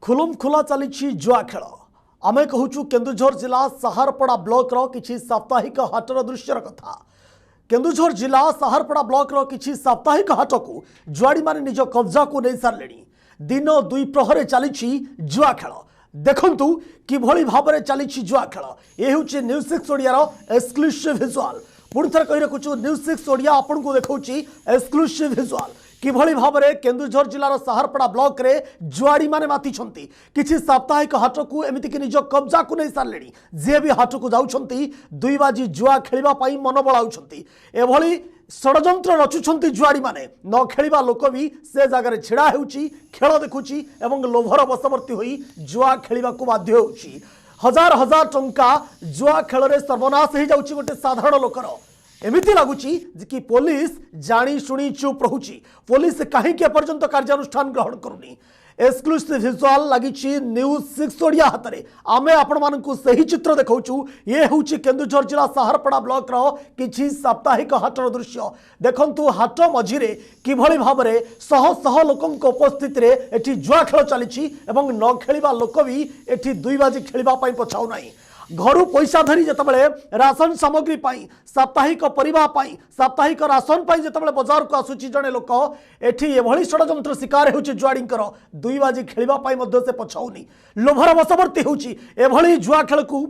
खुलम खुला चली जुआ खेल आमे कहूँ केन्दुझर जिला साहारपड़ा ब्लॉक किछि साप्ताहिक हाटर दृश्यर कथा। केन्दुझर जिला साहारपड़ा ब्लॉक किछि साप्ताहिक हाट को जुआड़ी माने निज कब्जा को नहीं सारे दिन दुई प्रहरे चली जुआ खेल देखंतु किभली भाबरे चली जुआ खेल। ये हूँ न्यूज 6 ओडिया एक्सक्लूसिव विजुअल। पुणी थे कही रखुचु न्यूज 6 ओडिया आपन को देखौछि एक्सक्लूसिव विजुअल किभली भाबरे केन्दुझर जिलार साहारपड़ा ब्लॉक रे जुआड़ी माने माति छंती किछि साप्ताहिक हाट को एमिति कि निज कब्जा को नहीं सारे जे भी हाट को जाउछंती दुई बाजी जुआ खेलिबा पई मन बळाउछंती एभली षडयंत्र रचुछंती जुआड़ी माने न खेलिबा लोक भी से जगह छिड़ा हेउची खेल देखुची एवं लोभर बशवर्ती होई जुआ खेलिबा को बाध्य होउची। हजार हजार टंका जुआ खेल रे सर्वनाश हो जाउची गोटे साधारण लोकर। एमिति लगुची कि पुलिस जानी शुणी चुप रहुची। पुलिस कहीं एपर्यंत कार्यानुष्ठान ग्रहण करुनी। एक्सक्लूसिव विजुअल लगी न्यूज 6 ओडिया हाथ में आमे आपण मानकु सही चित्र देखाऊँ। ये हूँ केन्दुझर जिला साहारपड़ा ब्लॉक किछि साप्ताहिक हाटर दृश्य देखंतु। हाट मझिरे किभली भाबरे शह शह लोकंक उपस्थित रे एठी जुआ खेल चली एवं न खेलिबा लोक भी एठी दुई बाजी खेलिबा पई पछाउ नाही। घर पैसा धरी जितेबाला राशन सामग्री पाई साप्ताहिक परिवा पाई साप्ताहिक राशन पाई जितेबाला बाजार को आसुची जड़े लोक एठी एभली षडयंत्र शिकार होउची जुआड़ींकर दुई बाजी खेलिबा पाई मध्य से पछाउनी लोभर बशवर्ती होउची। एभली जुआ खेल को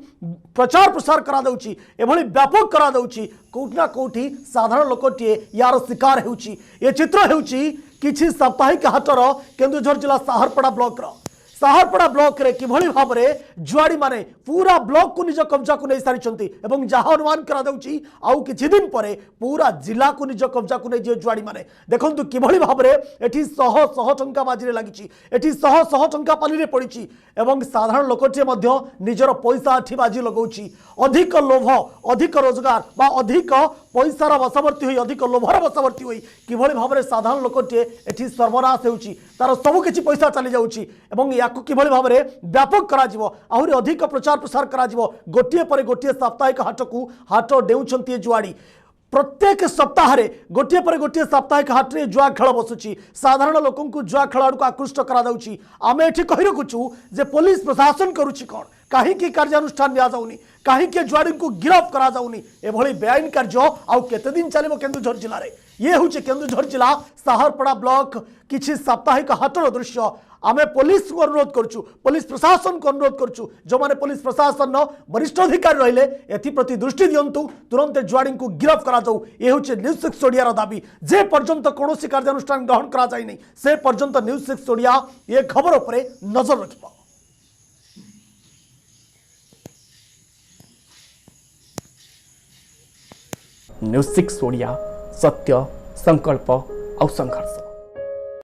प्रचार प्रसार करा दउची एभली व्यापक करा दउची कोठी ना कोठी साधारण लोकटिए यार शिकार होउची। ए चित्र होउची किछि साप्ताहिक हाटर केन्दुझर जिला साहारपड़ा ब्लॉक साहारपड़ा ब्लॉक रे किभली भाबरे जुआड़ी माने पूरा ब्लॉक को निज कब्जा को नहीं सारी एवं जहाँ अनुमान करा दउची आउ किछि दिन परे पूरा जिला को निज कब्जा को नहीं जुआड़ी माने देखंतु किभली भाबरे एठी शह शह टंका बाजी लागिची एठी शह शह टंका पानी रे पड़िची एवं साधारण लोकटे मध्य निजर पैसा एठी बाजी लगाउची। अधिक लोभ अधिक रोजगार बा अधिक पैसार बशवर्ती होई अधिक लोभर बशवर्ती होई किभली भाबरे साधारण लोकटे एठी सर्वनाश होउची तार सब किछि पैसा चली जाउची एवं याकु किभली भाबरे व्यापक करा जिवो आहुरी अधिक प्रचार प्रसार करा जिवो। गोटिए पर गोटिए साप्ताहिक हाट को हाट डेउछंती जुआड़ी प्रत्येक सप्ताह गोटे पर गोटे साप्ताहिक हाट रे जुआ खेल बसुची साधारण लोकन को जुआ खेल आड़क आकृष्ट करा दउची। आमे एठी कहि रखुचु जे पुलिस प्रशासन करूची कोन कहीं कार्यानुष्ठान निया जाउनी कहीं जुआड़ी को गिरफ्त करा जाउनी एभली बेआईन कार्य आउ केते दिन चलिबो केन्दुझर जिल्ला रे। ये हूँ केन्दुझर जिला साहारपड़ा ब्लॉक किछि साप्ताहिक हाटर दृश्य। आमे पुलिस को अनुरोध करछु पुलिस प्रशासन को अनुरोध करछु जो माने पुलिस प्रशासन वरिष्ठ अधिकारी रहिले एथि प्रति दृष्टि दियंतु तुरंत जुआड़ी को गिरफ्त करा जाऊ। ये हूँ न्यूज 6 ओडिया दाबी जे पर्यंत कौनसी कार्यानुष्ठान ग्रहण करा जाय नहीं से पर्यंत न्यूज 6 ओडिया ये खबर उपरे नजर रखिबा। न्यूज 6 ओडिया सत्य संकल्प और संघर्ष।